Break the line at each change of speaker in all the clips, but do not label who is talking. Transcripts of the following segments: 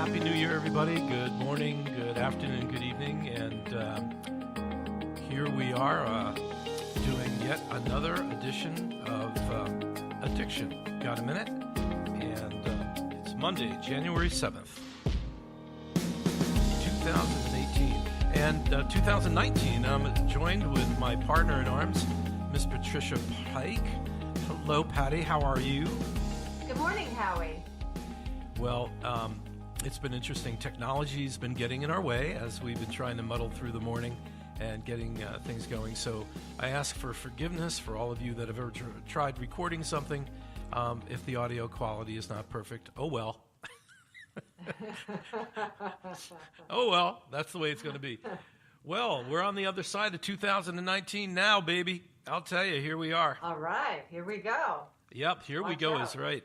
Happy New Year, everybody. Good morning, good afternoon, good evening. And here we are doing yet another edition of Addiction. Got a minute? And it's Monday, January 7th, 2018. And 2019, I'm joined with my partner in arms, Miss Patricia Pike. Hello, Patty. How are you?
Good morning, Howie.
Well, it's been interesting. Technology's been getting in our way as we've been trying to muddle through the morning and getting things going. So I ask for forgiveness for all of you that have ever tried recording something. If the audio quality is not perfect, oh well. Oh well, that's the way it's going to be. Well, we're on the other side of 2019 now, baby. I'll tell you, here we are.
All right, here we go.
Yep, here we go is right.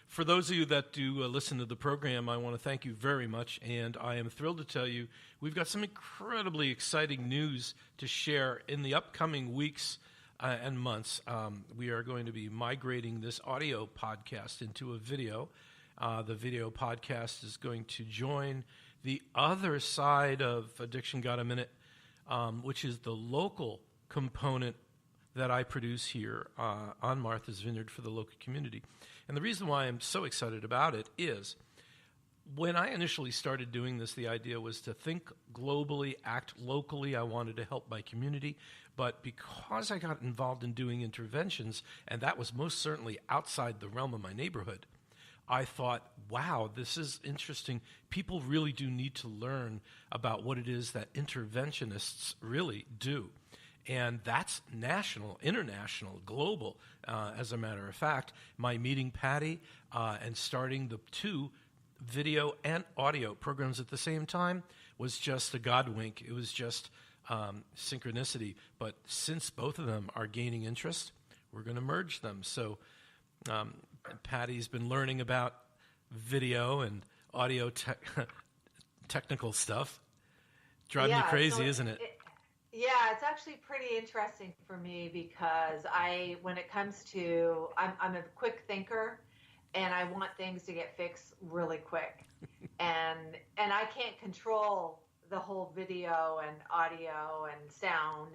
For those of you that do listen to the program, I want to thank you very much, and I am thrilled to tell you we've got some incredibly exciting news to share in the upcoming weeks and months. We are going to be migrating this audio podcast into a video. The video podcast is going to join the other side of Addiction Got a Minute, which is the local component that I produce here on Martha's Vineyard for the local community. And the reason why I'm so excited about it is when I initially started doing this, the idea was to think globally, act locally. I wanted to help my community. But because I got involved in doing interventions, and that was most certainly outside the realm of my neighborhood, I thought, wow, this is interesting. People really do need to learn about what it is that interventionists really do. And that's national, international, global. As a matter of fact, my meeting Patti and starting the two video and audio programs at the same time was just a God wink. It was just synchronicity. But since both of them are gaining interest, we're going to merge them. So Patti's been learning about video and audio technical stuff. Driving you crazy, isn't it?
Yeah, it's actually pretty interesting for me because when it comes to, I'm a quick thinker and I want things to get fixed really quick. and I can't control the whole video and audio and sound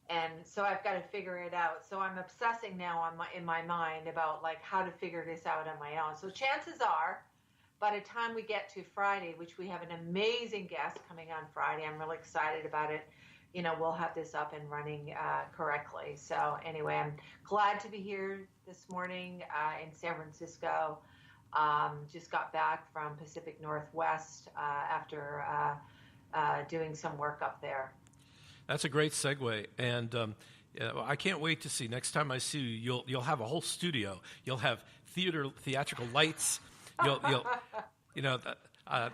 and so I've got to figure it out. So I'm obsessing now in my mind about like how to figure this out on my own. So chances are by the time we get to Friday, which we have an amazing guest coming on Friday, I'm really excited about it. You know, we'll have this up and running correctly. So anyway, I'm glad to be here this morning in San Francisco. Just got back from Pacific Northwest after doing some work up there.
That's a great segue, and I can't wait to see. Next time I see you, you'll have a whole studio. You'll have theatrical lights. You'll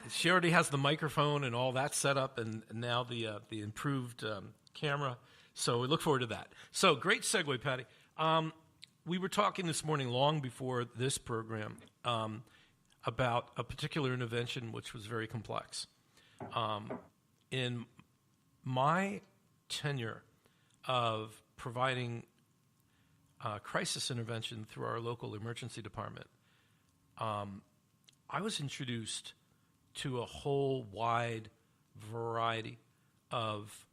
she already has the microphone and all that set up, and now the improved camera. So we look forward to that. So great segue, Patti. We were talking this morning, long before this program, about a particular intervention which was very complex. In my tenure of providing crisis intervention through our local emergency department, I was introduced to a whole wide variety of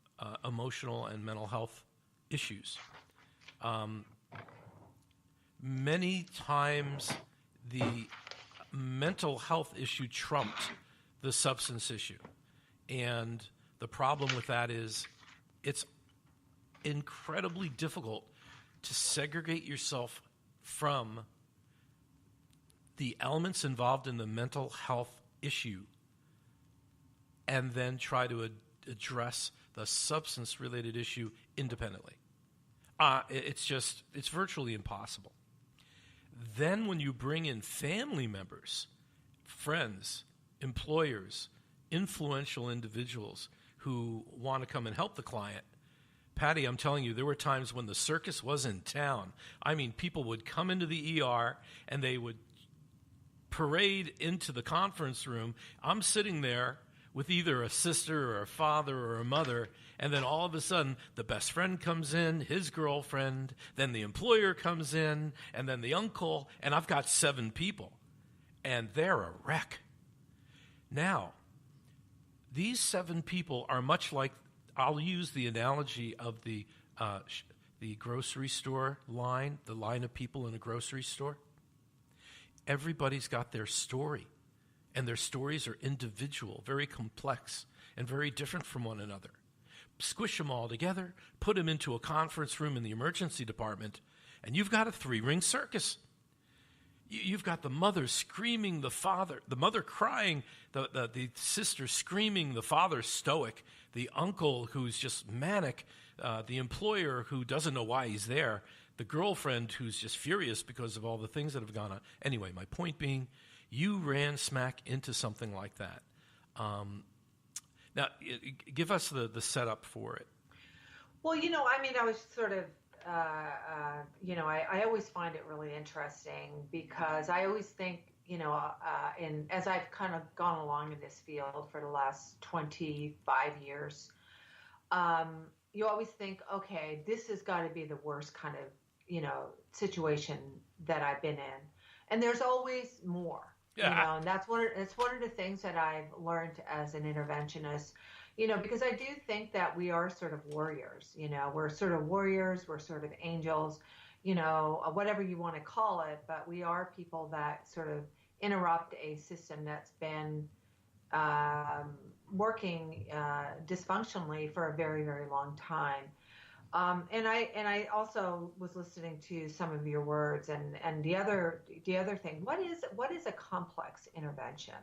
emotional and mental health issues. Many times the mental health issue trumped the substance issue. And the problem with that is it's incredibly difficult to segregate yourself from the elements involved in the mental health issue and then try to address the substance-related issue independently. It's virtually impossible. Then when you bring in family members, friends, employers, influential individuals who want to come and help the client, Patti, I'm telling you, there were times when the circus was in town. I mean, people would come into the ER and they would parade into the conference room. I'm sitting there with either a sister or a father or a mother, and then all of a sudden the best friend comes in, his girlfriend, then the employer comes in, and then the uncle, and I've got 7 people, and they're a wreck. Now, these 7 people are much like, I'll use the analogy of the grocery store line, the line of people in a grocery store. Everybody's got their story, and their stories are individual, very complex, and very different from one another. Squish them all together, put them into a conference room in the emergency department, and you've got a 3-ring circus. You've got the mother screaming, the father, the mother crying, the sister screaming, the father stoic, the uncle who's just manic, the employer who doesn't know why he's there, the girlfriend who's just furious because of all the things that have gone on. Anyway, my point being, you ran smack into something like that. Now, give us the setup for it.
Well, I was sort of, I always find it really interesting because I always think, as I've kind of gone along in this field for the last 25 years, you always think, okay, this has got to be the worst kind of, situation that I've been in. And there's always more.
Yeah.
And that's one of the things that I've learned as an interventionist, because I do think that we are sort of warriors, we're sort of warriors, we're sort of angels, whatever you want to call it, but we are people that sort of interrupt a system that's been working dysfunctionally for a very, very long time. And I also was listening to some of your words, and the other thing. What is a complex intervention?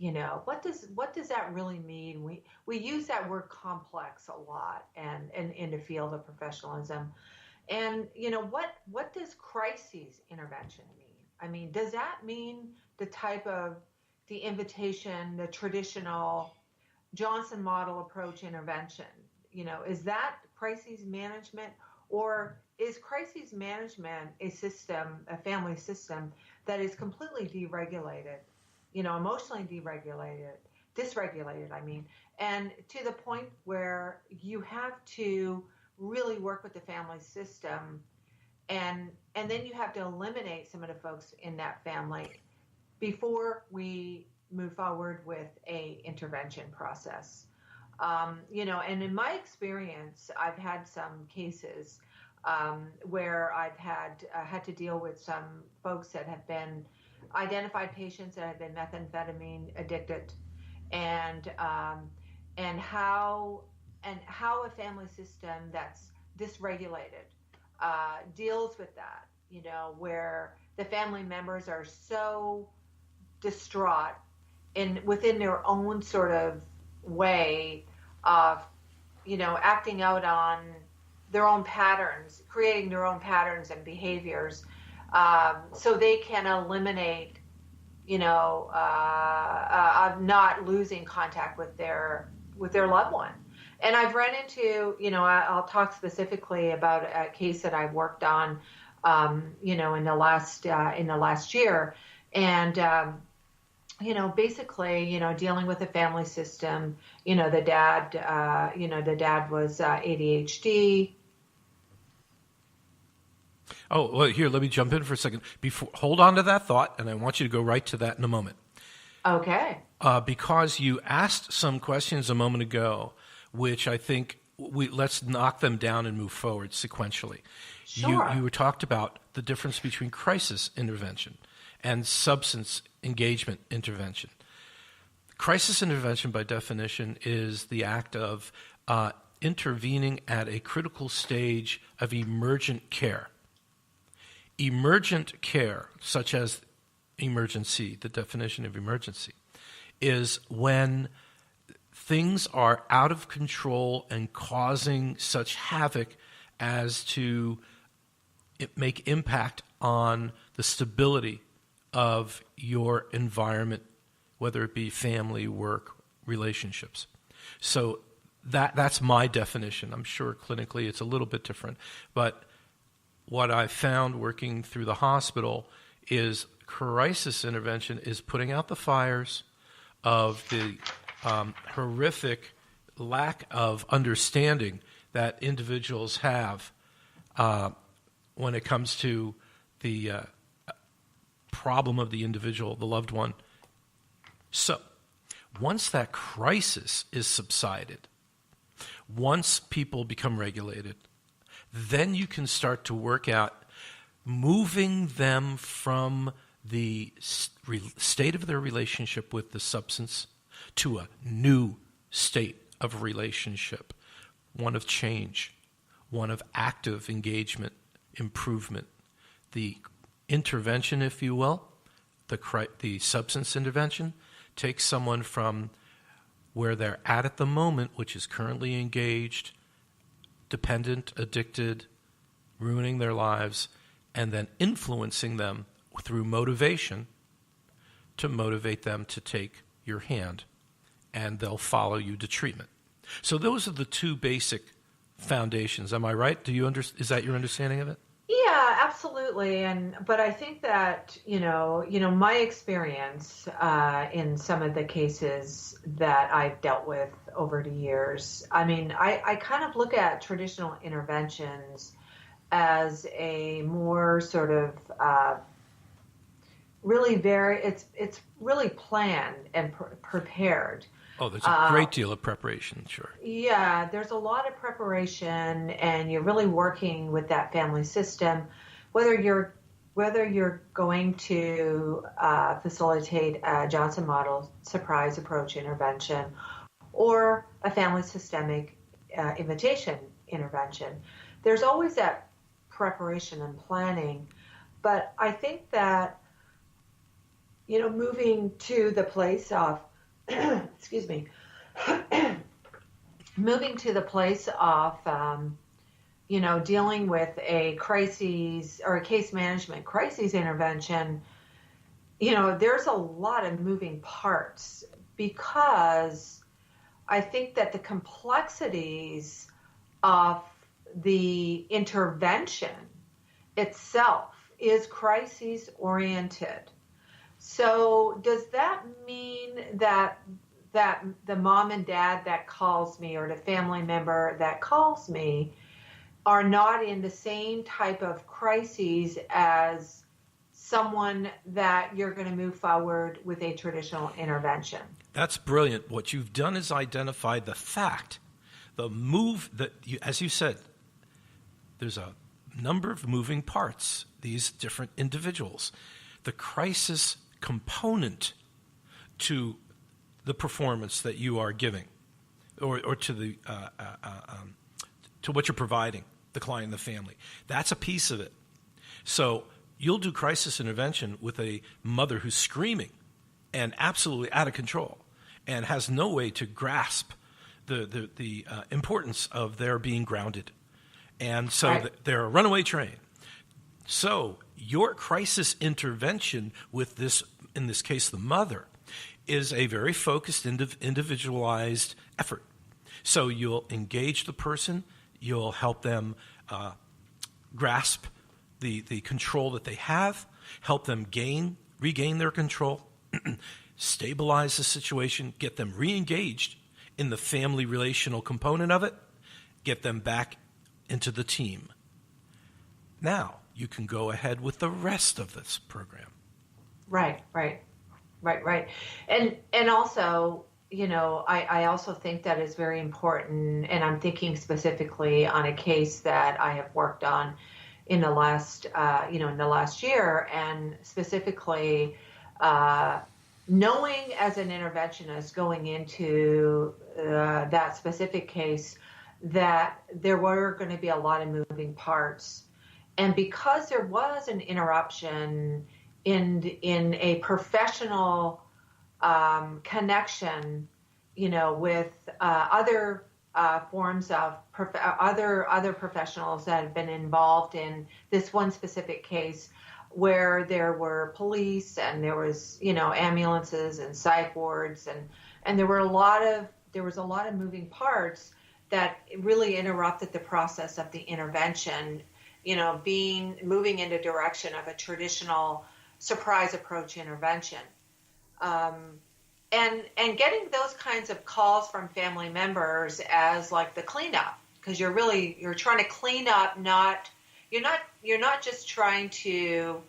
What does that really mean? We use that word complex a lot, and in the field of professionalism. And what does crises intervention mean? I mean, does that mean the type of the invitation, the traditional Johnson model approach intervention? Is that crises management, or is crises management a family system that is completely deregulated, emotionally dysregulated, and to the point where you have to really work with the family system, and then you have to eliminate some of the folks in that family before we move forward with a intervention process. And in my experience, I've had some cases where I've had to deal with some folks that have been identified patients that have been methamphetamine addicted, and how a family system that's dysregulated deals with that. Where the family members are so distraught within their own sort of way of, acting out on their own patterns, creating their own patterns and behaviors, so they can eliminate, of not losing contact with their loved one. And I've run into, I'll talk specifically about a case that I've worked on, in the last year, and basically, dealing with a family system, the dad was ADHD.
Oh, well, here, let me jump in for a second. Hold on to that thought, and I want you to go right to that in a moment.
Okay.
Because you asked some questions a moment ago, which I think let's knock them down and move forward sequentially.
Sure.
You talked about the difference between crisis intervention and substance engagement intervention. Crisis intervention, by definition, is the act of intervening at a critical stage of emergent care. Emergent care, such as emergency, the definition of emergency, is when things are out of control and causing such havoc as to make impact on the stability of your environment, whether it be family, work, relationships. So that's my definition. I'm sure clinically it's a little bit different. But what I found working through the hospital is crisis intervention is putting out the fires of the horrific lack of understanding that individuals have when it comes to the problem of the individual, the loved one. So Once that crisis is subsided, once people become regulated, then you can start to work out moving them from the state of their relationship with the substance to a new state of relationship, one of change, one of active engagement, improvement. The intervention, if you will, the substance intervention, takes someone from where they're at the moment, which is currently engaged, dependent, addicted, ruining their lives, and then influencing them through motivation to motivate them to take your hand, and they'll follow you to treatment. So those are the two basic foundations. Am I right? Is that your understanding of it?
Yeah, absolutely. But I think that, my experience in some of the cases that I've dealt with over the years, I kind of look at traditional interventions as a more sort of it's really planned and prepared.
Oh, there's a great deal of preparation, sure.
Yeah, there's a lot of preparation, and you're really working with that family system, whether you're going to facilitate a Johnson model surprise approach intervention or a family systemic invitation intervention. There's always that preparation and planning, but I think that moving to the place of excuse me, moving to the place of, dealing with a crisis or a case management crisis intervention, there's a lot of moving parts, because I think that the complexities of the intervention itself is crisis oriented. So does that mean that the mom and dad that calls me or the family member that calls me are not in the same type of crises as someone that you're going to move forward with a traditional intervention?
That's brilliant. What you've done is identify the fact, the move that, as you said, there's a number of moving parts, these different individuals. The crisis component to the performance that you are giving, or to the to what you're providing the client and the family. That's a piece of it. So you'll do crisis intervention with a mother who's screaming and absolutely out of control and has no way to grasp the importance of their being grounded, and so
right.
They're a runaway train. So your crisis intervention with this, in this case, the mother, is a very focused, individualized effort. So you'll engage the person, you'll help them grasp the control that they have, help them regain their control, stabilize the situation, get them re-engaged in the family relational component of it, get them back into the team. Now, you can go ahead with the rest of this program.
Right. And also, I also think that is very important, and I'm thinking specifically on a case that I have worked on in the last, in the last year, and specifically knowing as an interventionist going into that specific case that there were going to be a lot of moving parts. And because there was an interruption in a professional connection, with other forms of other professionals that have been involved in this one specific case, where there were police and there was ambulances and psych wards, and there was a lot of moving parts that really interrupted the process of the intervention. Moving in the direction of a traditional surprise approach intervention. And getting those kinds of calls from family members as like the cleanup, because you're trying to clean up, you're not just trying to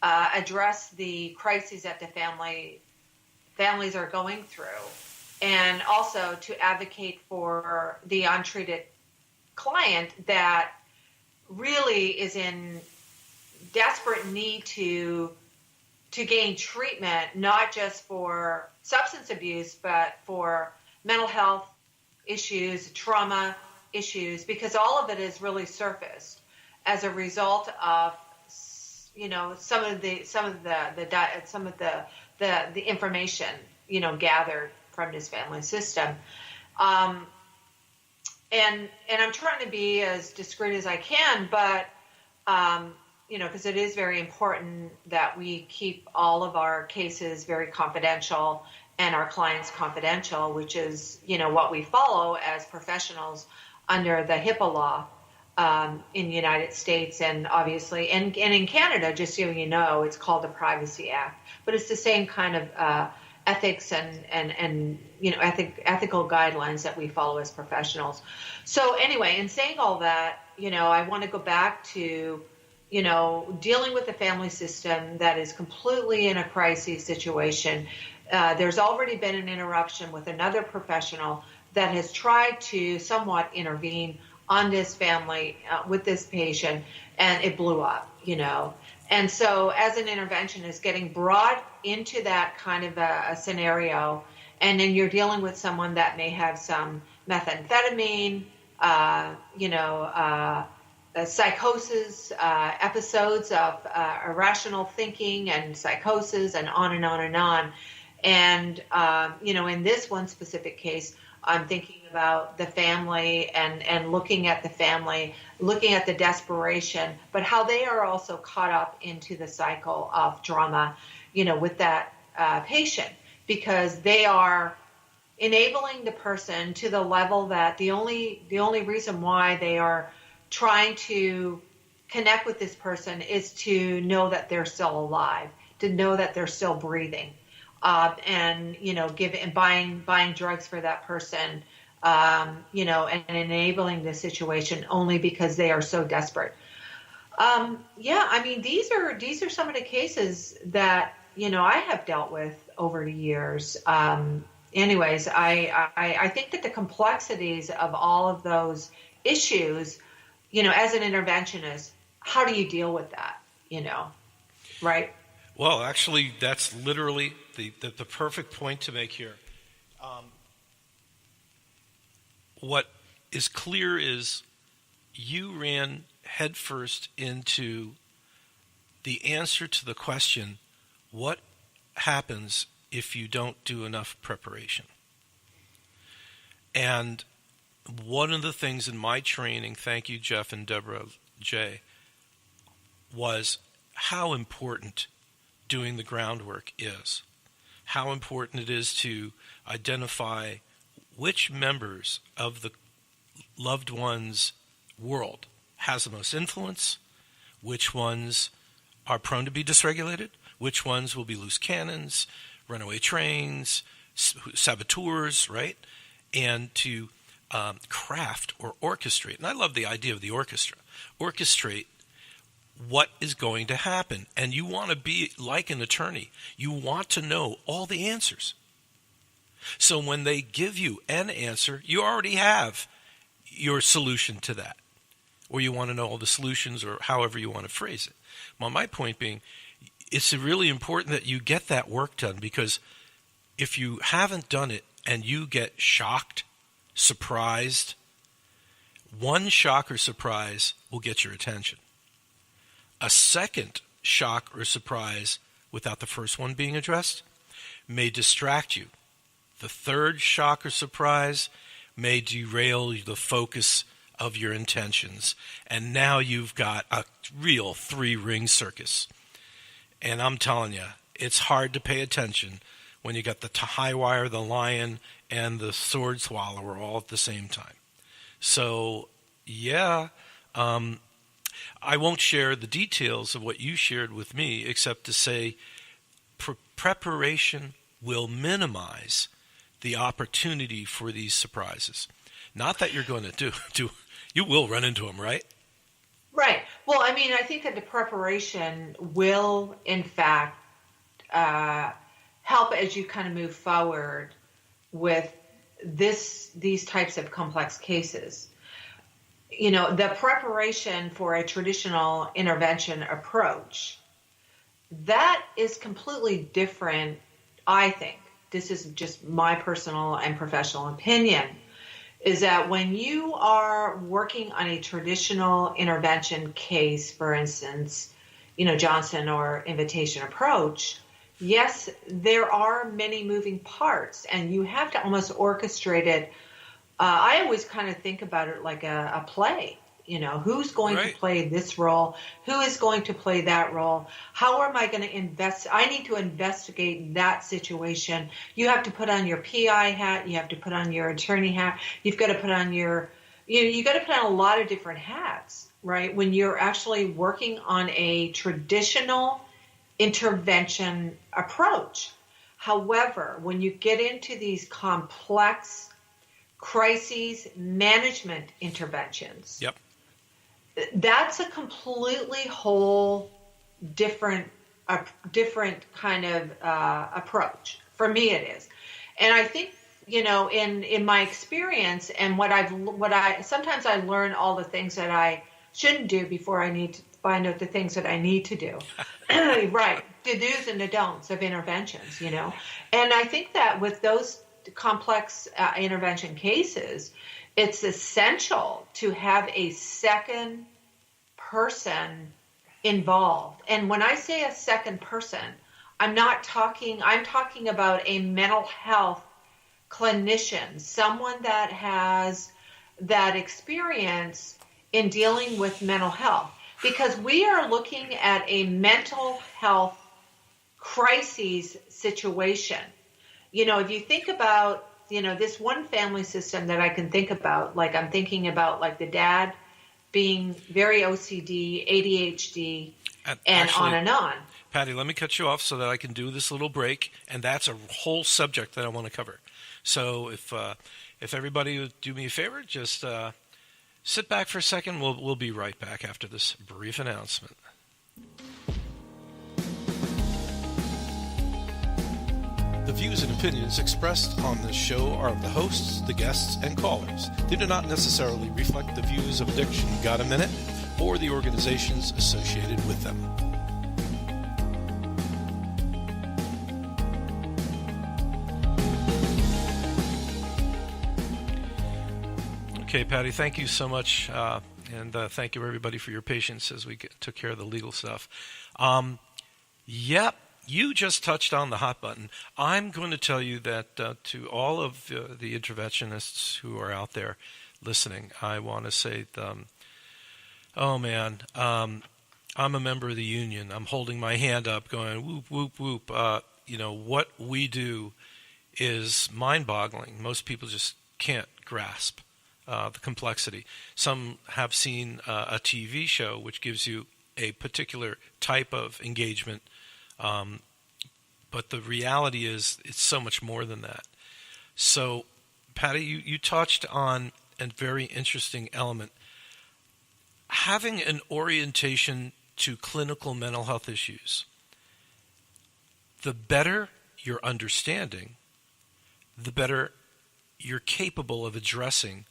address the crises that the family families are going through, and also to advocate for the untreated client that really is in desperate need to gain treatment, not just for substance abuse, but for mental health issues, trauma issues, because all of it is really surfaced as a result of, some of the information, gathered from this family system. And I'm trying to be as discreet as I can, but because it is very important that we keep all of our cases very confidential and our clients confidential, which is, what we follow as professionals under the HIPAA law in the United States, and obviously, and in Canada, just so you know, it's called the Privacy Act, but it's the same kind of ethics and ethical guidelines that we follow as professionals. So anyway, in saying all that, I want to go back to, dealing with a family system that is completely in a crisis situation. There's already been an interruption with another professional that has tried to somewhat intervene on this family with this patient, and it blew up, And so as an interventionist, getting brought into that kind of a scenario, and then you're dealing with someone that may have some methamphetamine, psychosis, episodes of irrational thinking and psychosis, and on and on and on. And, in this one specific case, I'm thinking about the family and looking at the family, looking at the desperation, but how they are also caught up into the cycle of drama, with that patient, because they are enabling the person to the level that the only reason why they are trying to connect with this person is to know that they're still alive, to know that they're still breathing, and buying drugs for that person, and enabling the situation only because they are so desperate. These are some of the cases that I have dealt with over the years. Anyways, I think that the complexities of all of those issues, as an interventionist, how do you deal with that? Right?
Well, actually, that's literally the perfect point to make here. What is clear is you ran headfirst into the answer to the question, what happens if you don't do enough preparation? And one of the things in my training, thank you, Jeff and Deborah J., was how important doing the groundwork is. How important it is to identify which members of the loved one's world has the most influence, which ones are prone to be dysregulated, which ones will be loose cannons, runaway trains, saboteurs, right? And to craft or orchestrate. And I love the idea of the orchestra. Orchestrate what is going to happen. And you want to be like an attorney. You want to know all the answers. So when they give you an answer, you already have your solution to that. Or you want to know all the solutions, or however you want to phrase it. Well, my point being, it's really important that you get that work done, because if you haven't done it and you get shocked, surprised, one shock or surprise will get your attention. A second shock or surprise without the first one being addressed may distract you. The third shock or surprise may derail the focus of your intentions. And now you've got a real three-ring circus. And I'm telling you, it's hard to pay attention when you got the high wire, the lion, and the sword swallower all at the same time. So, yeah, I won't share the details of what you shared with me, except to say preparation will minimize the opportunity for these surprises. Not that you're going to do you will run into them, right?
Right. Well, I mean, I think that the preparation will, in fact, help as you kind of move forward with these types of complex cases. The preparation for a traditional intervention approach, that is completely different, I think. This is just my personal and professional opinion, is that when you are working on a traditional intervention case, for instance, Johnson or invitation approach, yes, there are many moving parts, and you have to almost orchestrate it. I always kind of think about it like a play. Who's going to play this role? Who is going to play that role? How am I going to invest? I need to investigate that situation. You have to put on your PI hat. You have to put on your attorney hat. You've got to put on you got to put on a lot of different hats, right? When you're actually working on a traditional intervention approach. However, when you get into these complex crises management interventions,
yep,
that's a completely whole different kind of approach. For me, it is. And I think, in my experience and what I sometimes I learn all the things that I shouldn't do before I need to find out the things that I need to do. Right. The do's and the don'ts of interventions, And I think that with those complex intervention cases, it's essential to have a second person involved. And when I say a second person, I'm talking about a mental health clinician, someone that has that experience in dealing with mental health. Because we are looking at a mental health crises situation. If you think about, this one family system that I can think about, like I'm thinking about like the dad being very OCD, ADHD, and actually, on and on.
Patti, let me cut you off so that I can do this little break, and that's a whole subject that I want to cover. So if everybody would do me a favor, just sit back for a second. We'll be right back after this brief announcement. The views and opinions expressed on this show are of the hosts, the guests, and callers. They do not necessarily reflect the views of Addiction Got a Minute or the organizations associated with them. Okay, Patti, thank you so much, and thank you everybody for your patience as we took care of the legal stuff. Yep. You just touched on the hot button. I'm going to tell you that to all of the interventionists who are out there listening, I want to say, oh man, I'm a member of the union. I'm holding my hand up going, whoop, whoop, whoop. What we do is mind-boggling. Most people just can't grasp the complexity. Some have seen a TV show which gives you a particular type of engagement, but the reality is it's so much more than that. So, Patti, you touched on a very interesting element. Having an orientation to clinical mental health issues, the better your understanding, the better you're capable of addressing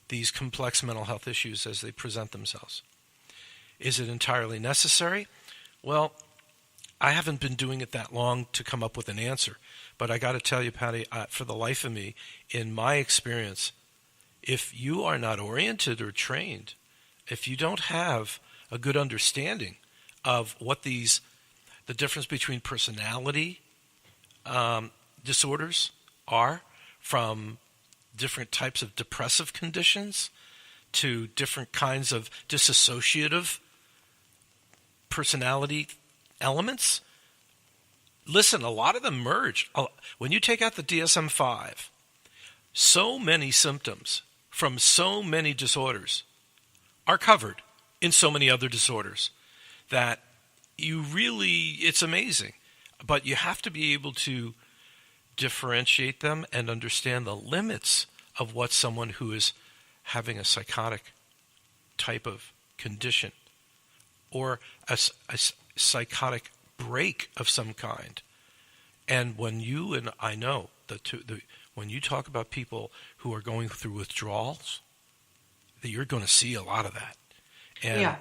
these complex mental health issues as they present themselves. Is it entirely necessary? Well, I haven't been doing it that long to come up with an answer, but I got to tell you, Patti, for the life of me, in my experience, if you are not oriented or trained, if you don't have a good understanding of what the difference between personality disorders are, from different types of depressive conditions to different kinds of dissociative personality elements. Listen, a lot of them merge. When you take out the DSM-5, so many symptoms from so many disorders are covered in so many other disorders that it's amazing. But you have to be able to differentiate them and understand the limits of what someone who is having a psychotic type of condition or a psychotic break of some kind, And when you and I know when you talk about people who are going through withdrawals, that you're going to see a lot of that. And,
Yeah.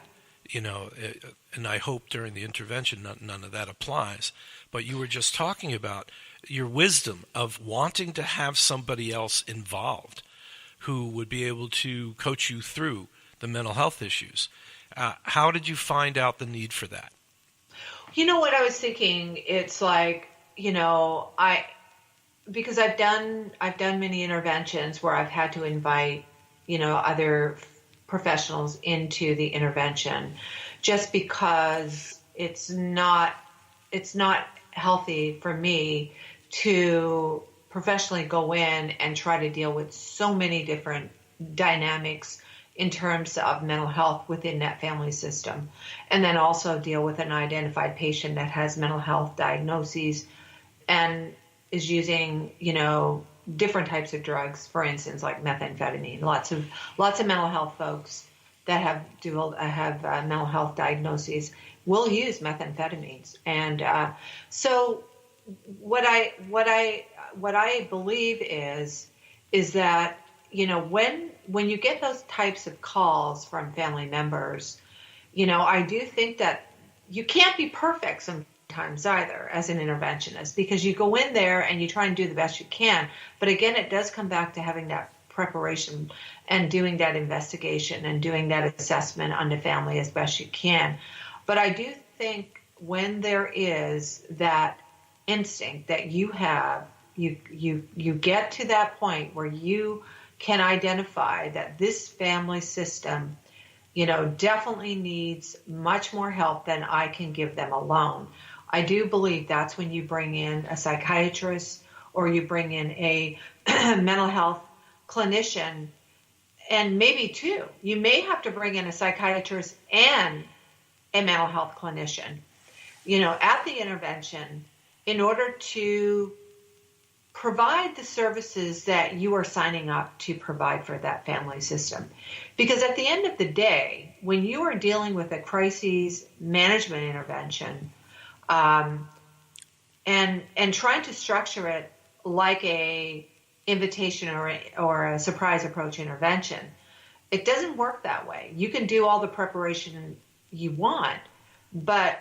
And I hope during the intervention none of that applies. But you were just talking about your wisdom of wanting to have somebody else involved who would be able to coach you through the mental health issues. How did you find out the need for that?
You know what I was thinking? It's like, because I've done many interventions where I've had to invite, other professionals into the intervention, just because it's not healthy for me to professionally go in and try to deal with so many different dynamics in terms of mental health within that family system, and then also deal with an identified patient that has mental health diagnoses and is using, different types of drugs, for instance, like methamphetamine. Lots of mental health folks that have mental health diagnoses will use methamphetamines, and so what I believe is that when you get those types of calls from family members, I do think that you can't be perfect sometimes either as an interventionist, because you go in there and you try and do the best you can. But again, it does come back to having that preparation and doing that investigation and doing that assessment on the family as best you can. But I do think when there is that instinct that you have, you get to that point where you can identify that this family system, definitely needs much more help than I can give them alone. I do believe that's when you bring in a psychiatrist or you bring in a mental health clinician, and maybe two. You may have to bring in a psychiatrist and a mental health clinician, at the intervention in order to provide the services that you are signing up to provide for that family system. Because at the end of the day, when you are dealing with a crises management intervention, and trying to structure it like a invitation or a surprise approach intervention, it doesn't work that way. You can do all the preparation you want, but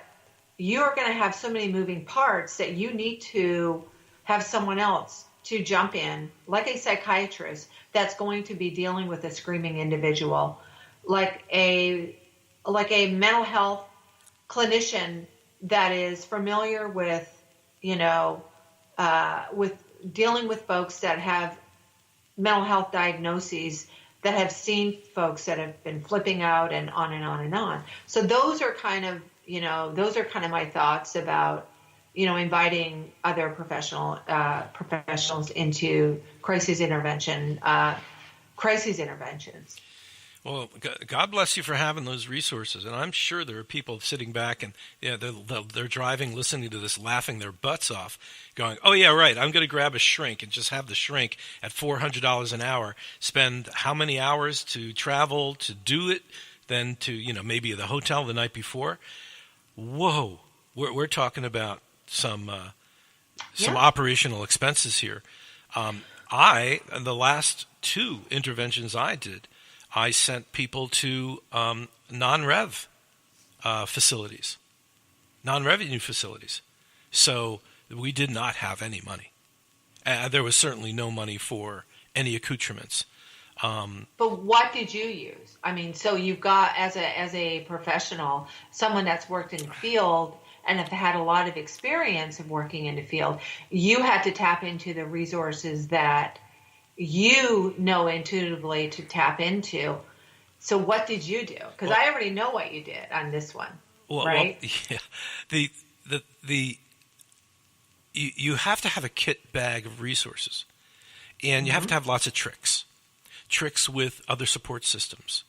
you are going to have so many moving parts that you need to have someone else to jump in, like a psychiatrist that's going to be dealing with a screaming individual, like a mental health clinician that is familiar with, with dealing with folks that have mental health diagnoses, that have seen folks that have been flipping out and on and on and on. So those are kind of my thoughts about, inviting other professionals into crisis interventions.
Well, God bless you for having those resources. And I'm sure there are people sitting back and they're driving, listening to this, laughing their butts off, going, oh, yeah, right, I'm going to grab a shrink and just have the shrink at $400 an hour, spend how many hours to travel to do it, then to, maybe the hotel the night before. Whoa, we're talking about some operational expenses here. In the last two interventions I did, I sent people to non-rev facilities, non-revenue facilities. So we did not have any money. There was certainly no money for any accoutrements.
But what did you use? I mean, so you've got, as a professional, someone that's worked in the field and have had a lot of experience of working in the field. You had to tap into the resources that you know intuitively to tap into. So what did you do? Because I already know what you did on this one, right?
Well, yeah. You have to have a kit bag of resources, and you have to have lots of tricks with other support systems.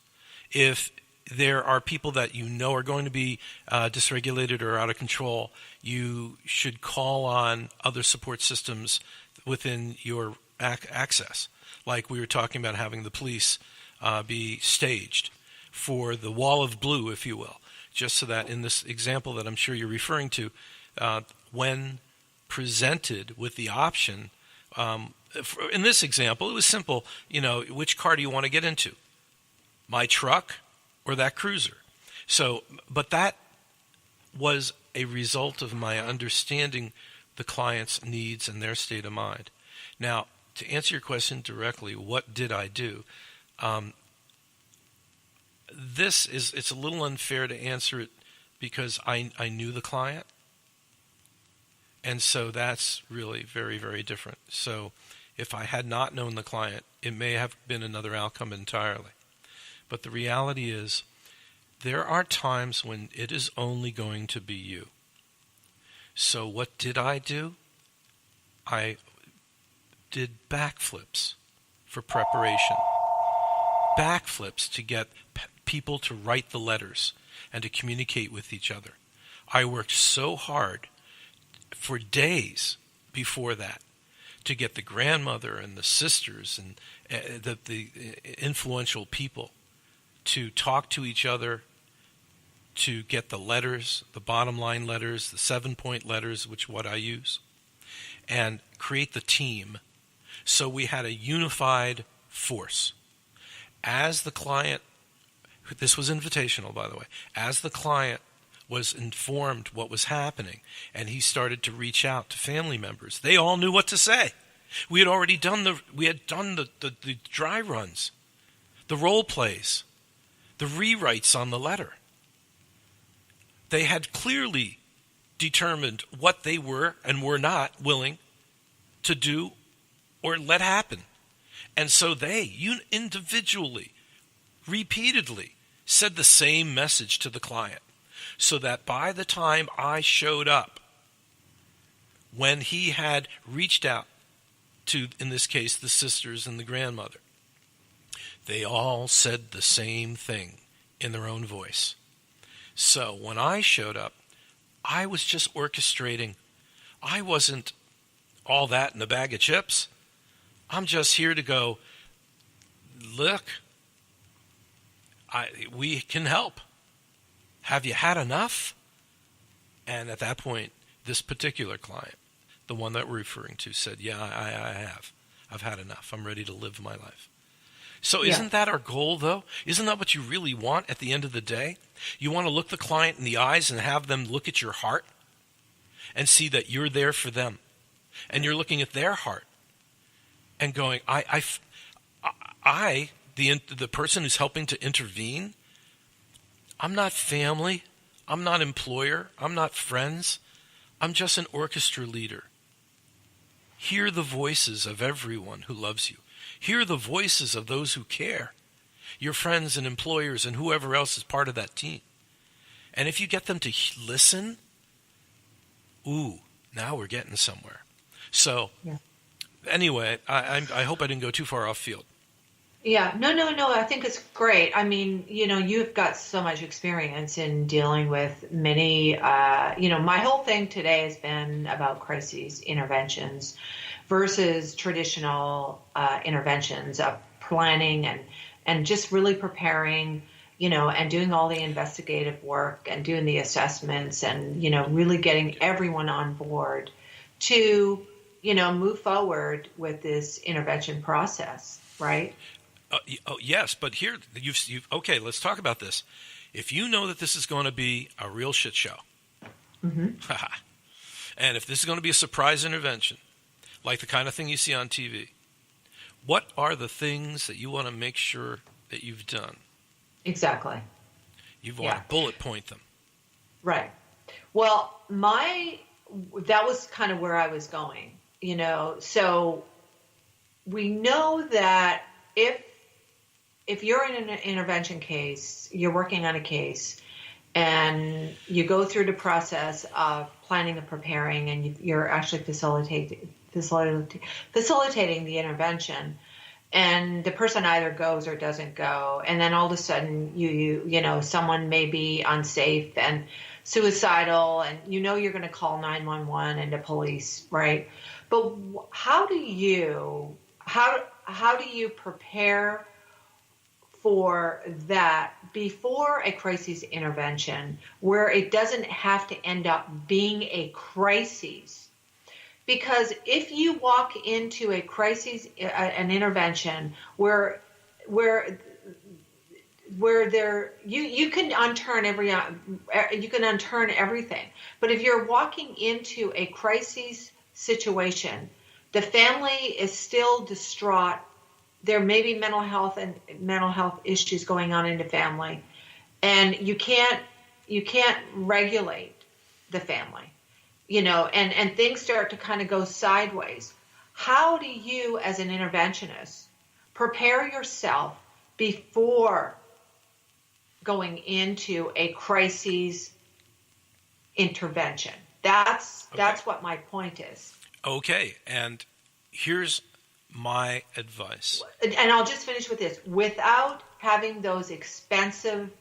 If there are people that are going to be dysregulated or out of control, you should call on other support systems within your access. Like we were talking about having the police be staged for the wall of blue, if you will, just so that in this example that I'm sure you're referring to, when presented with the option, in this example, it was simple. Which car do you want to get into? My truck or that cruiser? So, but that was a result of my understanding the client's needs and their state of mind. Now, to answer your question directly, what did I do? It's a little unfair to answer it because I knew the client. And so that's really very, very different. So if I had not known the client, it may have been another outcome entirely. But the reality is, there are times when it is only going to be you. So what did I do? I did backflips for preparation. Backflips to get people to write the letters and to communicate with each other. I worked so hard for days before that to get the grandmother and the sisters and the influential people to talk to each other, to get the letters, the bottom line letters, the 7-point letters, which what I use, and create the team so we had a unified force. As the client, this was invitational, by the way, as the client was informed what was happening and he started to reach out to family members, they all knew what to say. We had already done the dry runs, the role plays, the rewrites on the letter. They had clearly determined what they were and were not willing to do or let happen. And so they individually, repeatedly, said the same message to the client, so that by the time I showed up, when he had reached out to, in this case, the sisters and the grandmother, they all said the same thing in their own voice. So when I showed up, I was just orchestrating. I wasn't all that in a bag of chips. I'm just here to go, look, we can help. Have you had enough? And at that point, this particular client, the one that we're referring to, said, yeah, I have. I've had enough. I'm ready to live my life. So isn't that our goal, though? Isn't that what you really want at the end of the day? You want to look the client in the eyes and have them look at your heart and see that you're there for them. And you're looking at their heart and going, the person who's helping to intervene, I'm not family. I'm not employer. I'm not friends. I'm just an orchestra leader. Hear the voices of everyone who loves you. Hear the voices of those who care, your friends and employers and whoever else is part of that team. And if you get them to listen, now we're getting somewhere. So anyway, I hope I didn't go too far off field.
Yeah, no. I think it's great. I mean, you've got so much experience in dealing with many, my whole thing today has been about crises interventions versus traditional interventions of planning and just really preparing, and doing all the investigative work and doing the assessments and, really getting everyone on board to, move forward with this intervention process, right?
Yes, but here, okay, let's talk about this. If you know that this is going to be a real shit show, and if this is going to be a surprise intervention, like the kind of thing you see on TV, what are the things that you want to make sure that you've done? Exactly. You want to bullet point them. Right.
Well, that was kind of where I was going, so we know that if you're in an intervention case, you're working on a case, and you go through the process of planning and preparing, and you're actually facilitating the intervention, and the person either goes or doesn't go, and then all of a sudden someone may be unsafe and suicidal, and you're going to call 911 and the police, right? But how do you prepare for that before a crisis intervention, where it doesn't have to end up being a crisis? Because if you walk into a crisis, an intervention where there you can unturn everything, but if you're walking into a crisis situation, the family is still distraught. There may be mental health issues going on in the family, and you can't regulate the family, and things start to kind of go sideways. How do you, as an interventionist, prepare yourself before going into a crisis intervention? That's what my point is.
Okay, and here's my advice.
And I'll just finish with this. Without having those expensive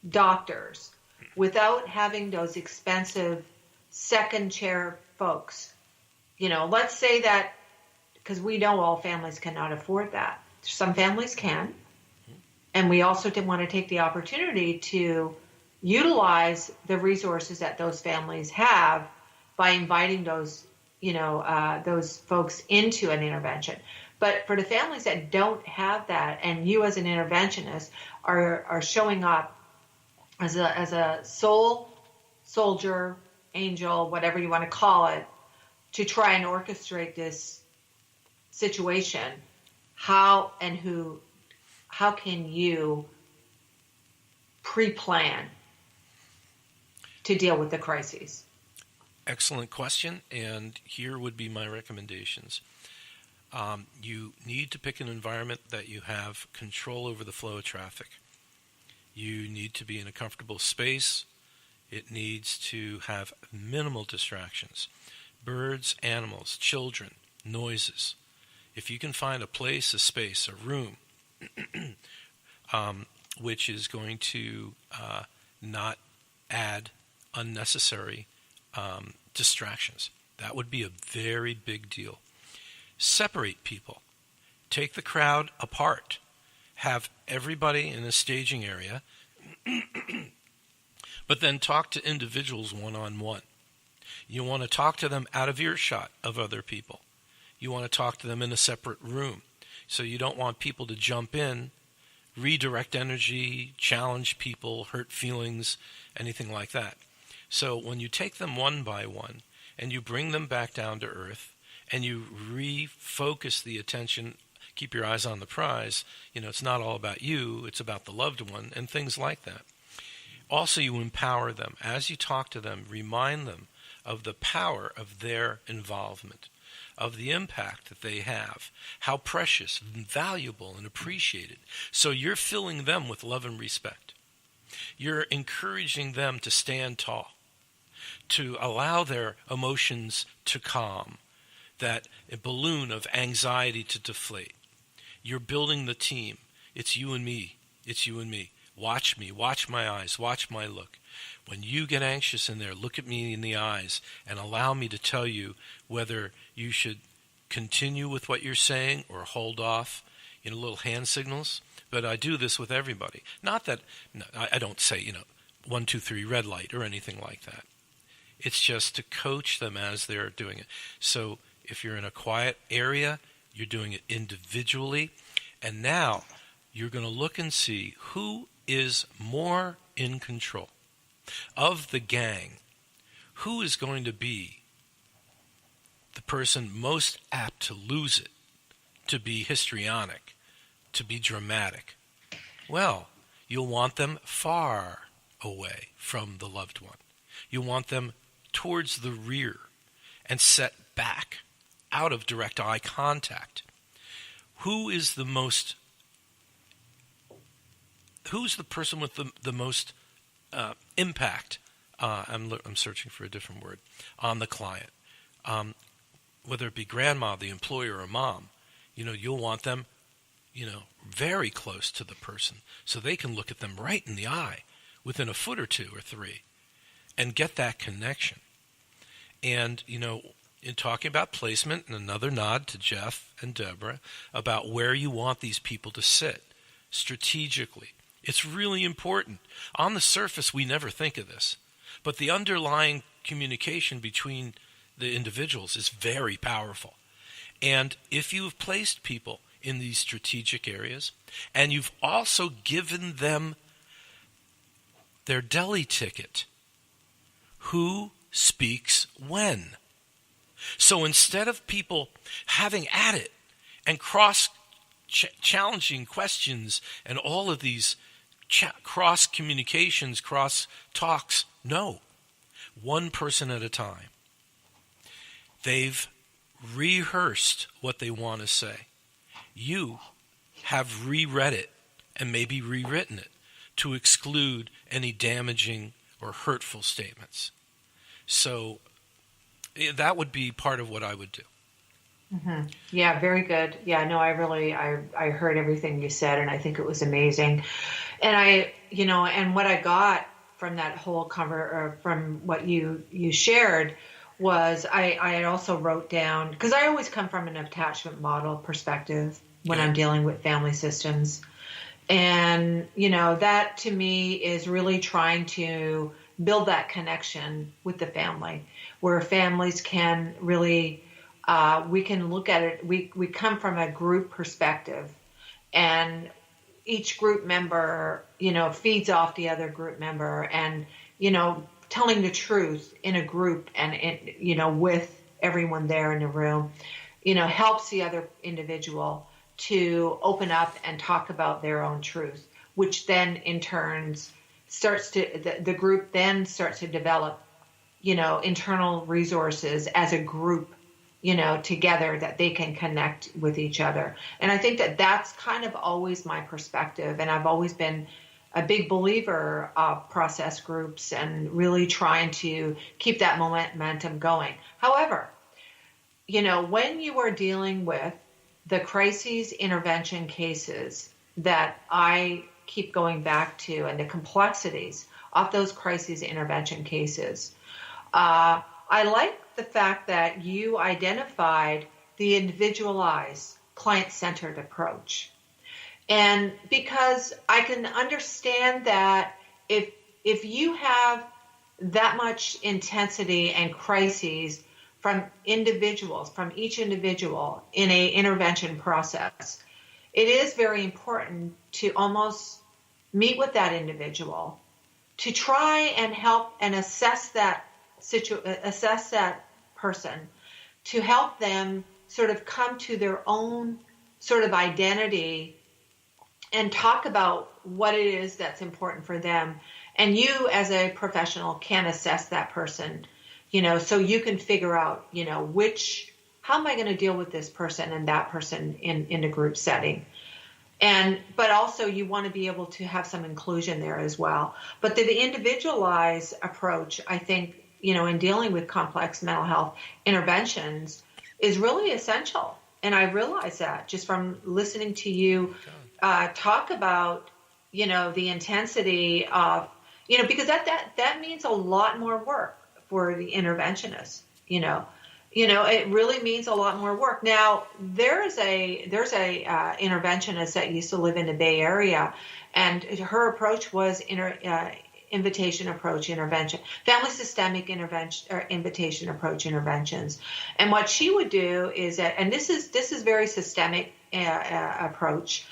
doctors, without having those expensive second chair folks, let's say that, because we know all families cannot afford that. Some families can. And we also want to take the opportunity to utilize the resources that those families have by inviting those folks into an intervention. But for the families that don't have that, and you as an interventionist are showing up as a soul soldier, angel, whatever you want to call it, to try and orchestrate this situation, how can you pre-plan to deal with the crises?
Excellent question, and here would be my recommendations. You need to pick an environment that you have control over the flow of traffic. You need to be in a comfortable space. It needs to have minimal distractions. Birds, animals, children, noises. If you can find a place, a space, a room, which is going to not add unnecessary distractions, that would be a very big deal. Separate people. Take the crowd apart. Have everybody in a staging area, but then talk to individuals one-on-one. You want to talk to them out of earshot of other people. You want to talk to them in a separate room. So you don't want people to jump in, redirect energy, challenge people, hurt feelings, anything like that. So when you take them one by one and you bring them back down to earth and you refocus the attention, keep your eyes on the prize, it's not all about you, it's about the loved one and things like that. Also, you empower them. As you talk to them, remind them of the power of their involvement, of the impact that they have, how precious and valuable and appreciated. So you're filling them with love and respect. You're encouraging them to stand tall, to allow their emotions to calm, that balloon of anxiety to deflate. You're building the team. It's you and me. It's you and me. Watch me. Watch my eyes. Watch my look. When you get anxious in there, look at me in the eyes and allow me to tell you whether you should continue with what you're saying or hold off, little hand signals. But I do this with everybody. Not that, I don't say, 1, 2, 3, red light or anything like that. It's just to coach them as they're doing it. So if you're in a quiet area, you're doing it individually. And now you're going to look and see who is more in control of the gang. Who is going to be the person most apt to lose it, to be histrionic, to be dramatic? Well, you'll want them far away from the loved one. You want them towards the rear and set back out of direct eye contact. Who's the person with the most impact, I'm searching for a different word, on the client? Whether it be grandma, the employer, or mom, you'll want them, very close to the person so they can look at them right in the eye within a foot or 2 or 3 and get that connection. And, in talking about placement, and another nod to Jeff and Deborah about where you want these people to sit strategically. It's really important. On the surface, we never think of this, but the underlying communication between the individuals is very powerful. And if you have placed people in these strategic areas, and you've also given them their deli ticket, who speaks when? So instead of people having at it and challenging questions and all of these cross communications, cross talks, no, one person at a time. They've rehearsed what they want to say. You have reread it and maybe rewritten it to exclude any damaging or hurtful statements. So that would be part of what I would do.
Mm-hmm. Yeah, very good. Yeah, no, I heard everything you said, and I think it was amazing. And and what I got from that whole from what you shared was I also wrote down, because I always come from an attachment model perspective when I'm dealing with family systems. And, that to me is really trying to build that connection with the family, where families can really, we can look at it, we come from a group perspective, and each group member, feeds off the other group member, and, telling the truth in a group and, with everyone there in the room, helps the other individual to open up and talk about their own truth, which then in turn the group then starts to develop, internal resources as a group, together, that they can connect with each other. And I think that that's kind of always my perspective. And I've always been a big believer of process groups and really trying to keep that momentum going. However, when you are dealing with the crises intervention cases that I keep going back to, and the complexities of those crises intervention cases, I like the fact that you identified the individualized, client-centered approach. And because I can understand that if you have that much intensity and crises from each individual in a intervention process, it is very important to almost meet with that individual to try and help and assess that person, to help them sort of come to their own sort of identity and talk about what it is that's important for them. And you as a professional can assess that person, so you can figure out, how am I going to deal with this person and that person in a group setting? But also you want to be able to have some inclusion there as well. But the individualized approach, I think, in dealing with complex mental health interventions is really essential. And I realize that just from listening to you talk about, the intensity of, because that means a lot more work for the interventionist, it really means a lot more work. Now, there's a interventionist that used to live in the Bay Area, and her approach was invitation approach intervention, family systemic intervention or invitation approach interventions. And what she would do is that, and this is very systemic approach,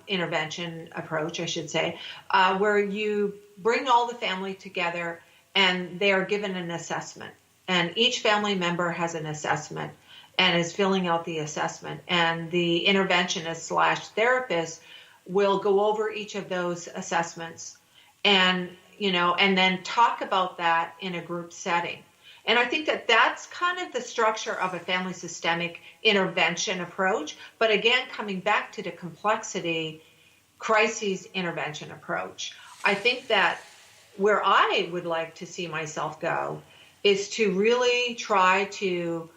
intervention approach, I should say, where you bring all the family together and they are given an assessment. And each family member has an assessment and is filling out the assessment. And the interventionist / therapist will go over each of those assessments and, and then talk about that in a group setting. And I think that that's kind of the structure of a family systemic intervention approach. But again, coming back to the complexity crises intervention approach, I think that where I would like to see myself go is to really try to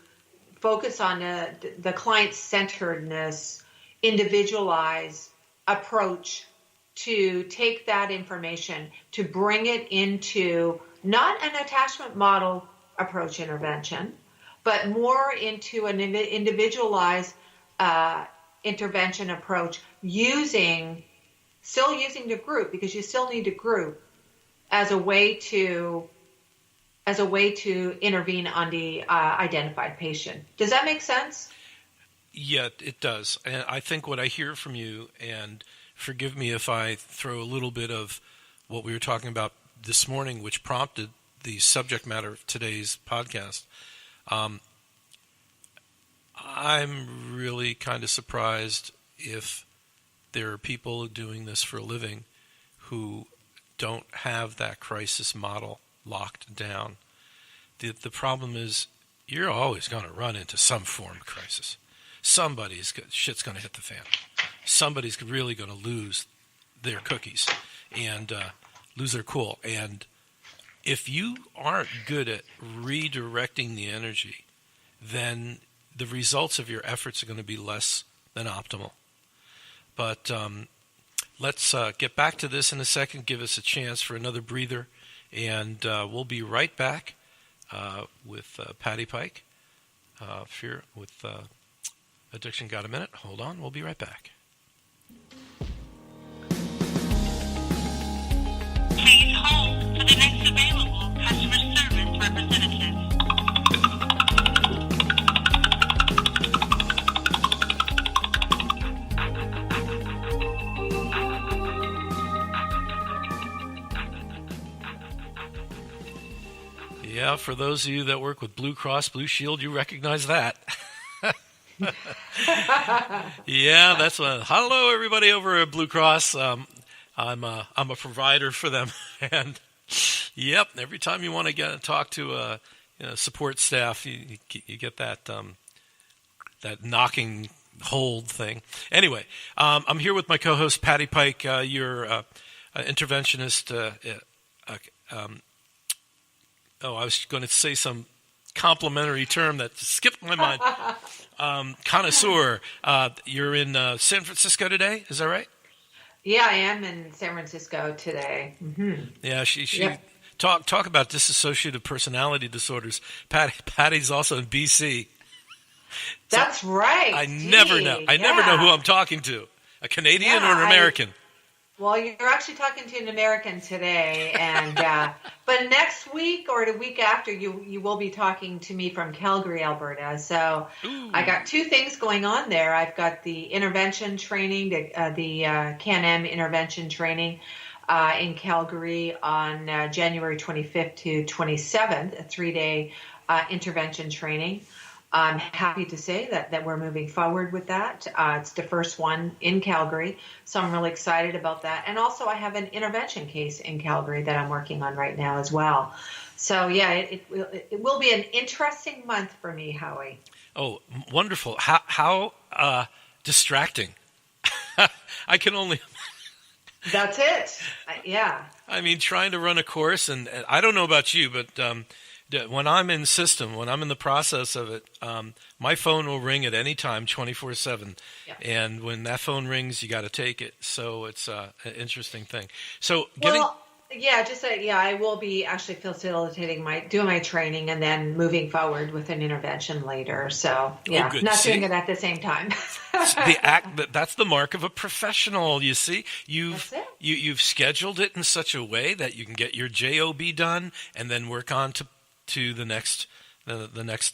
focus on the client-centeredness, individualized approach to take that information, to bring it into not an attachment model approach intervention, but more into an individualized intervention approach, still using the group, because you still need a group as a way to as a way to intervene on the identified patient. Does that make sense?
Yeah, it does. And I think what I hear from you, and forgive me if I throw a little bit of what we were talking about this morning, which prompted the subject matter of today's podcast. I'm really kind of surprised if there are people doing this for a living who don't have that crisis model locked down. The problem is you're always going to run into some form of crisis. Shit's going to hit the fan. Somebody's really going to lose their cookies and lose their cool. And if you aren't good at redirecting the energy, then the results of your efforts are going to be less than optimal. But let's get back to this in a second. Give us a chance for another breather. And we'll be right back with Patti Pike here with Addiction Got a Minute. Hold on. We'll be right back.
Please hold for the next available customer service representative.
Yeah, for those of you that work with Blue Cross Blue Shield, you recognize that. Yeah, that's what. Hello, everybody over at Blue Cross. I'm a provider for them, and yep, every time you want to talk to support staff, you get that that knocking hold thing. Anyway, I'm here with my co-host Patti Pike. You're interventionist. I was going to say some complimentary term that skipped my mind. Connoisseur. You're in San Francisco today, is that right?
Yeah, I am in San Francisco today. Mm-hmm.
Yeah, she talk about dissociative personality disorders. Patty's also in BC.
That's right.
I never know. I never know who I'm talking to. A Canadian or an American?
Well, you're actually talking to an American today, and but next week or the week after, you will be talking to me from Calgary, Alberta. So I got two things going on there. I've got the intervention training, the Can-Am intervention training in Calgary on January 25th to 27th, a 3-day intervention training. I'm happy to say that we're moving forward with that. It's the first one in Calgary, so I'm really excited about that. And also I have an intervention case in Calgary that I'm working on right now as well. So, yeah, it will be an interesting month for me, Howie.
Oh, wonderful. How distracting. I can only...
That's it. Yeah.
I mean, trying to run a course, and I don't know about you, but... when I'm in system, when I'm in the process of it, my phone will ring at any time, 24/7. Yeah. And when that phone rings, you got to take it. So it's an interesting thing. So
I will be actually facilitating doing my training and then moving forward with an intervention later. So doing it at the same time.
That's the mark of a professional. You see, you've scheduled it in such a way that you can get your job done and then work on to the next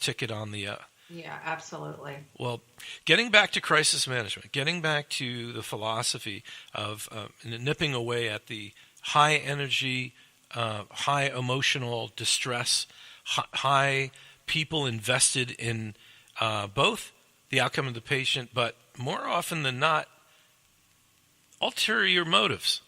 ticket on the
Yeah, absolutely.
Well, getting back to crisis management, getting back to the philosophy of nipping away at the high energy, high emotional distress, high people invested in both the outcome of the patient, but more often than not, ulterior motives.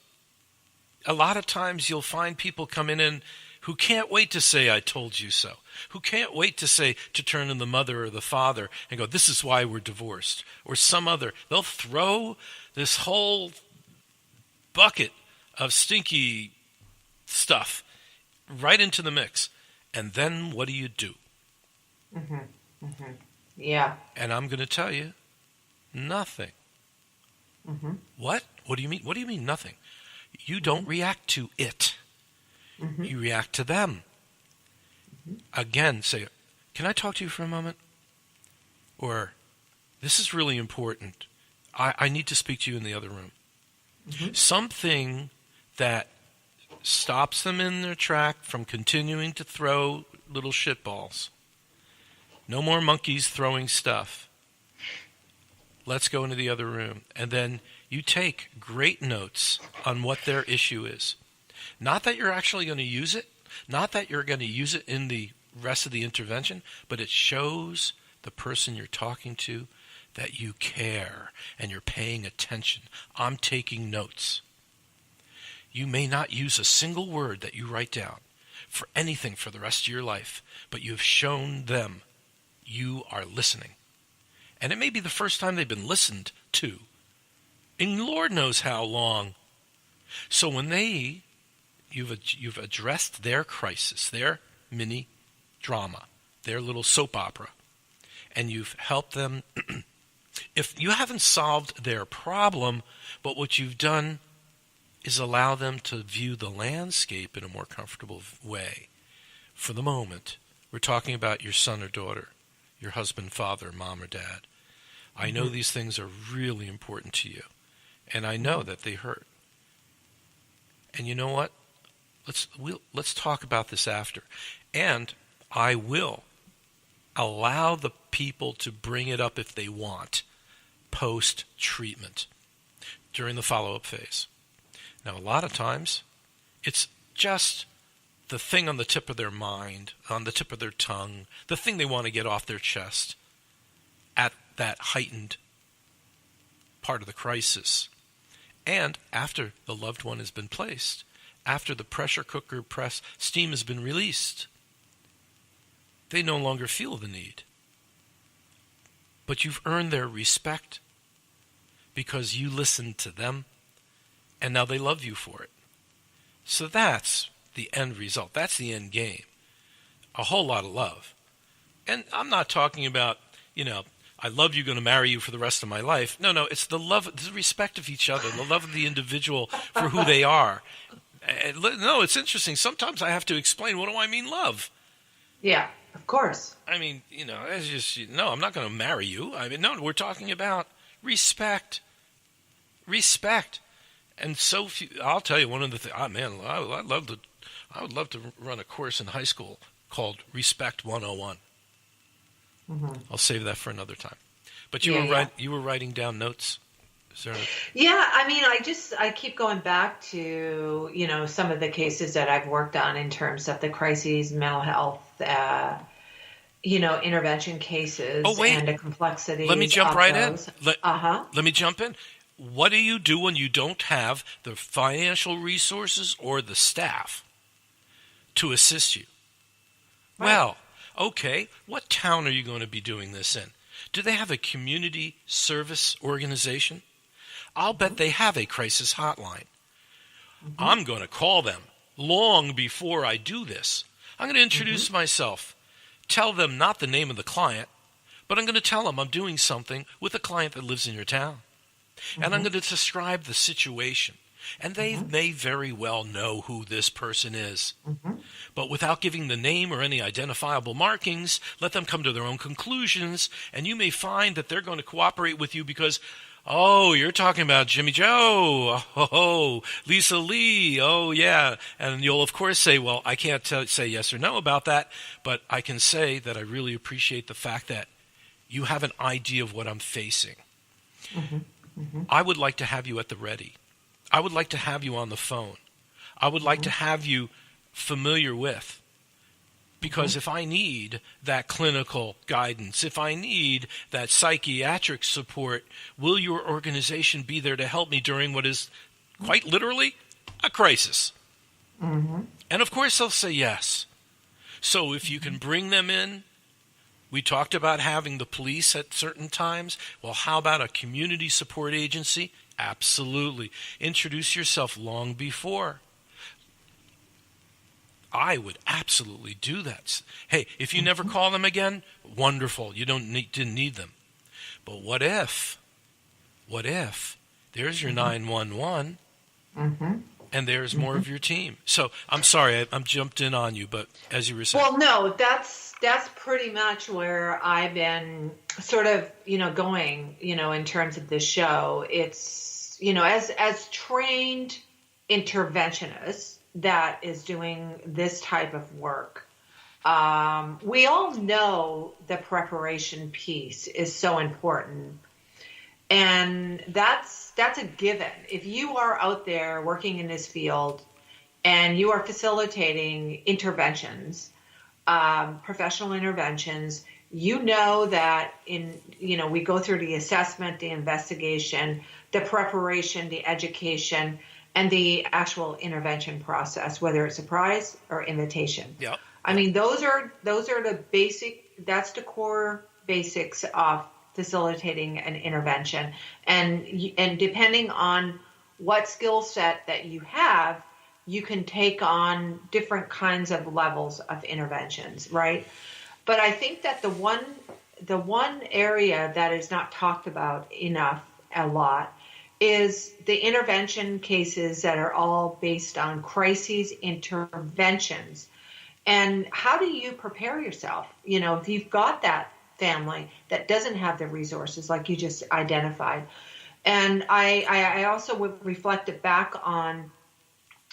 A lot of times you'll find people coming in who can't wait to say, I told you so. Who can't wait to turn to the mother or the father and go, this is why we're divorced. Or some other. They'll throw this whole bucket of stinky stuff right into the mix. And then what do you do?
Mm-hmm. Mm-hmm. Yeah.
And I'm going to tell you, nothing.
Mm-hmm.
What? What do you mean? What do you mean nothing? You don't react to it. Mm-hmm. You react to them. Mm-hmm. Again, say, can I talk to you for a moment? Or, this is really important. I need to speak to you in the other room. Mm-hmm. Something that stops them in their track from continuing to throw little shitballs. No more monkeys throwing stuff. Let's go into the other room. And then you take great notes on what their issue is. Not that you're actually going to use it, not that you're going to use it in the rest of the intervention, but it shows the person you're talking to that you care and you're paying attention. I'm taking notes. You may not use a single word that you write down for anything for the rest of your life, but you've shown them you are listening. And it may be the first time they've been listened to in Lord knows how long. So when you've addressed their crisis, their mini drama, their little soap opera, and you've helped them, if you haven't solved their problem, but what you've done is allow them to view the landscape in a more comfortable way. For the moment, we're talking about your son or daughter, your husband, father, mom, or dad. I know these things are really important to you, and I know that they hurt. And you know what? Let's talk about this after. And I will allow the people to bring it up if they want post-treatment during the follow-up phase. Now, a lot of times, it's just the thing on the tip of their mind, on the tip of their tongue, the thing they want to get off their chest at that heightened part of the crisis. And after the loved one has been placed, after the pressure cooker steam has been released, they no longer feel the need. But you've earned their respect because you listened to them, and now they love you for it. So that's the end result. That's the end game. A whole lot of love. And I'm not talking about, I love you, going to marry you for the rest of my life. No, it's the love, the respect of each other, the love of the individual for who they are. No, it's interesting. Sometimes I have to explain, what do I mean love?
Yeah, of course.
I mean, it's just, no, I'm not going to marry you. I mean, no, we're talking about respect. Respect. And so few, I'll tell you one of the things, I would love to run a course in high school called Respect 101. I'll save that for another time. But you were writing down notes. Is there
Yeah, I mean, I keep going back to, some of the cases that I've worked on in terms of the crises, mental health, intervention cases and the complexities.
Let me jump right in.
Let
me jump in. What do you do when you don't have the financial resources or the staff to assist you? Right. Well, okay, what town are you going to be doing this in? Do they have a community service organization? I'll bet they have a crisis hotline. I'm going to call them long before I do this. I'm going to introduce myself, tell them not the name of the client, but I'm going to tell them I'm doing something with a client that lives in your town. And I'm going to describe the situation. And they may very well know who this person is. But without giving the name or any identifiable markings, let them come to their own conclusions. And you may find that they're going to cooperate with you because, oh, you're talking about Jimmy Joe. Oh, Lisa Lee. Oh, yeah. And you'll, of course, say, well, I can't say yes or no about that. But I can say that I really appreciate the fact that you have an idea of what I'm facing. I would like to have you at the ready. I would like to have you on the phone. I would like to have you familiar with. Because if I need that clinical guidance, if I need that psychiatric support, will your organization be there to help me during what is quite literally a crisis? And of course they'll say yes. So if you can bring them in, we talked about having the police at certain times. Well, how about a community support agency? Absolutely. Introduce yourself long before. I would absolutely do that. Hey, if you never call them again, wonderful. You didn't need them. But what if there's your 911 and there's more of your team? So I'm sorry, I'm jumped in on you, but as you were saying.
Well, no, that's pretty much where I've been sort of, going, in terms of this show. It's, as trained interventionists, that is doing this type of work, we all know the preparation piece is so important. And that's a given. If you are out there working in this field and you are facilitating interventions, professional interventions, you know that we go through the assessment, the investigation, the preparation, the education, and the actual intervention process, whether it's surprise or invitation.
Yeah.
I mean, those are the basic. That's the core basics of facilitating an intervention, and depending on what skill set that you have, you can take on different kinds of levels of interventions, right? But I think that the one area that is not talked about enough a lot is the intervention cases that are all based on crises interventions. And how do you prepare yourself? If you've got that family that doesn't have the resources like you just identified. And I also would reflect it back on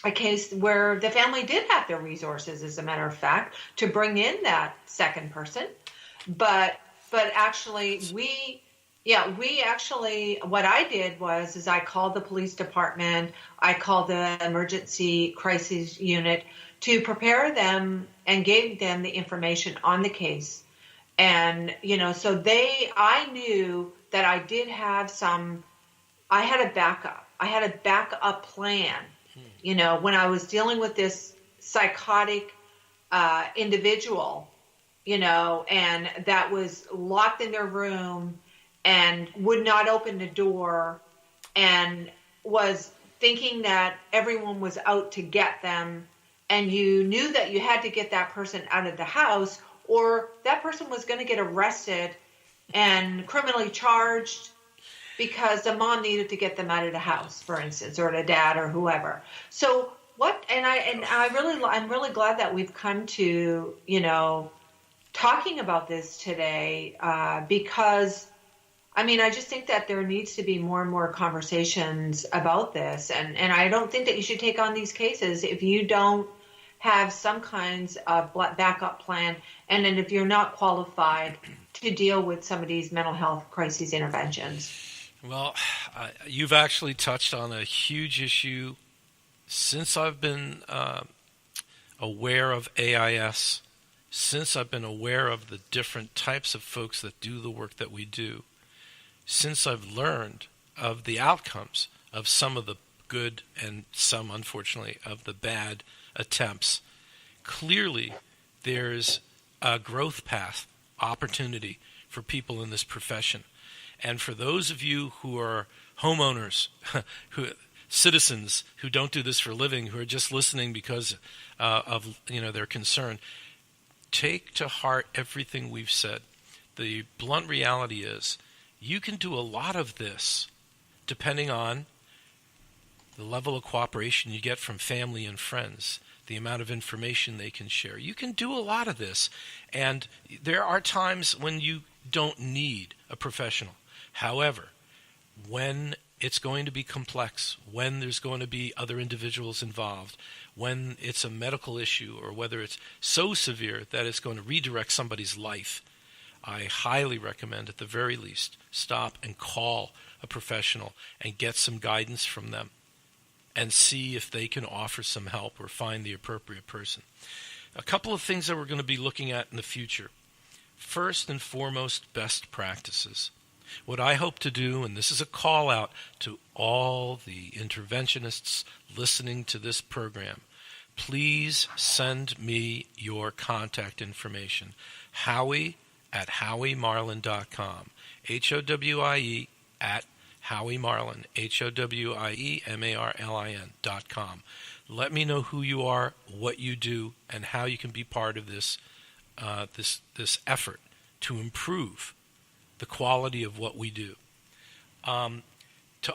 a case where the family did have the resources, as a matter of fact, to bring in that second person. But actually what I did is I called the police department, I called the emergency crisis unit to prepare them and gave them the information on the case. And, so I knew that I did have I had a backup plan, when I was dealing with this psychotic individual, and that was locked in their room and would not open the door and was thinking that everyone was out to get them. And you knew that you had to get that person out of the house, or that person was going to get arrested and criminally charged because the mom needed to get them out of the house, for instance, or the dad or whoever. So I'm really glad that we've come to, talking about this today, because I just think that there needs to be more and more conversations about this. And I don't think that you should take on these cases if you don't have some kinds of backup plan, and then if you're not qualified to deal with some of these mental health crises interventions.
Well, you've actually touched on a huge issue since I've been aware of AIS, since I've been aware of the different types of folks that do the work that we do, since I've learned of the outcomes of some of the good and some, unfortunately, of the bad attempts. Clearly, there's a growth path, opportunity for people in this profession. And for those of you who are homeowners, citizens who don't do this for a living, who are just listening because of their concern, take to heart everything we've said. The blunt reality is you can do a lot of this depending on the level of cooperation you get from family and friends, the amount of information they can share. You can do a lot of this, and there are times when you don't need a professional. However, when it's going to be complex, when there's going to be other individuals involved, when it's a medical issue, or whether it's so severe that it's going to redirect somebody's life, I highly recommend, at the very least, stop and call a professional and get some guidance from them and see if they can offer some help or find the appropriate person. A couple of things that we're going to be looking at in the future. First and foremost, best practices. What I hope to do, and this is a call out to all the interventionists listening to this program, please send me your contact information. Howie at howiemarlin.com. HOWIE at howiemarlin, HOWIEMARLIN.com. Let me know who you are, what you do, and how you can be part of this effort to improve the quality of what we do. To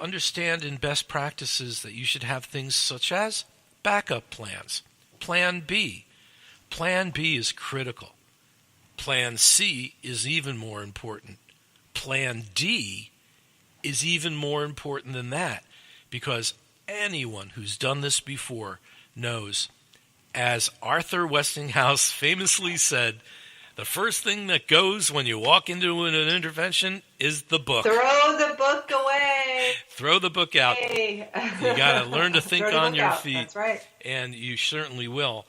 understand in best practices that you should have things such as backup plans. Plan B. Plan B is critical. Plan C is even more important. Plan D is even more important than that, because anyone who's done this before knows. As Arthur Westinghouse famously said, the first thing that goes when you walk into an intervention is the book.
Throw the book away.
Throw the book out.
Hey.
You got to learn to think on your feet.
That's right.
And you certainly will.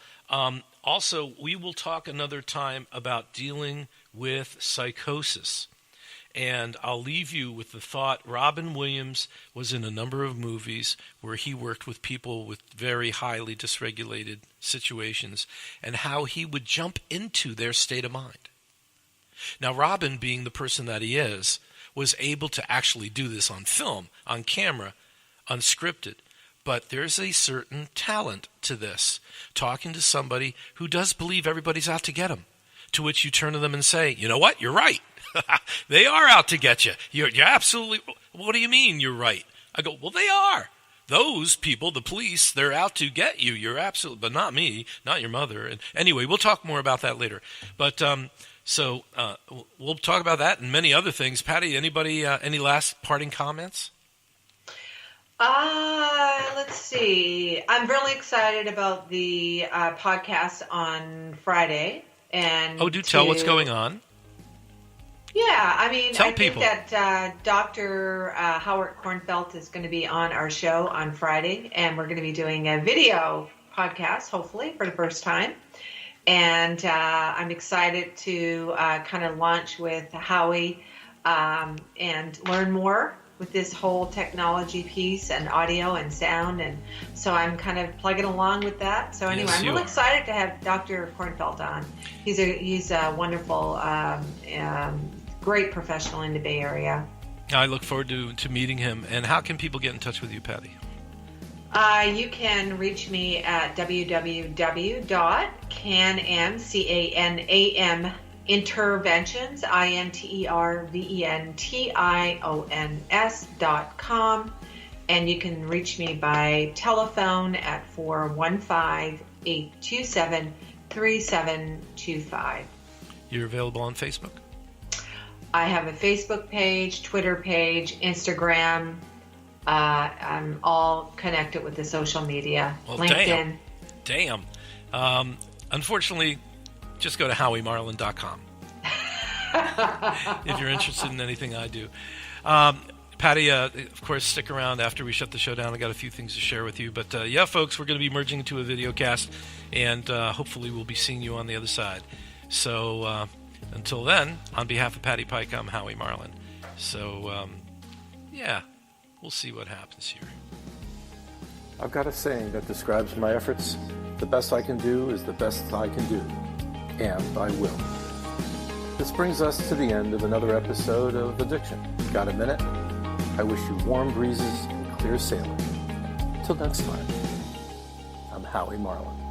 Also, we will talk another time about dealing with psychosis. And I'll leave you with the thought, Robin Williams was in a number of movies where he worked with people with very highly dysregulated situations and how he would jump into their state of mind. Now, Robin, being the person that he is, was able to actually do this on film, on camera, unscripted. But there's a certain talent to this, talking to somebody who does believe everybody's out to get him, to which you turn to them and say, you know what, you're right. They are out to get you. You're absolutely, what do you mean you're right? I go, well, they are. Those people, the police, they're out to get you. You're absolutely, but not me, not your mother. And anyway, we'll talk more about that later. But so we'll talk about that and many other things. Patti, anybody, any last parting comments?
Let's see. I'm really excited about the podcast on Friday. And
do tell what's going on.
Yeah, I mean,
Tell
I
people.
think that Dr. Howard Kornfeld is going to be on our show on Friday, and we're going to be doing a video podcast, hopefully, for the first time. And I'm excited to kind of launch with Howie and learn more with this whole technology piece and audio and sound. And so I'm kind of plugging along with that. So anyway,
Yes,
I'm really excited to have Dr. Kornfeld on. He's a wonderful, great professional in the Bay Area.
I look forward to meeting him. And how can people get in touch with you, Patti?
You can reach me at www.canam, interventions, interventions.com. And you can reach me by telephone at 415-827-3725.
You're available on Facebook?
I have a Facebook page, Twitter page, Instagram. I'm all connected with the social media.
Well,
LinkedIn.
Damn. Unfortunately, just go to howiemarlin.com if you're interested in anything I do. Patti, of course, stick around after we shut the show down. I got a few things to share with you. But yeah, folks, we're going to be merging into a video cast, and hopefully we'll be seeing you on the other side. So until then, on behalf of Patti Pike, I'm Howie Marlin. So, yeah, we'll see what happens here.
I've got a saying that describes my efforts. The best I can do is the best I can do, and I will. This brings us to the end of another episode of Addiction. Got a minute? I wish you warm breezes and clear sailing. Till next time, I'm Howie Marlin.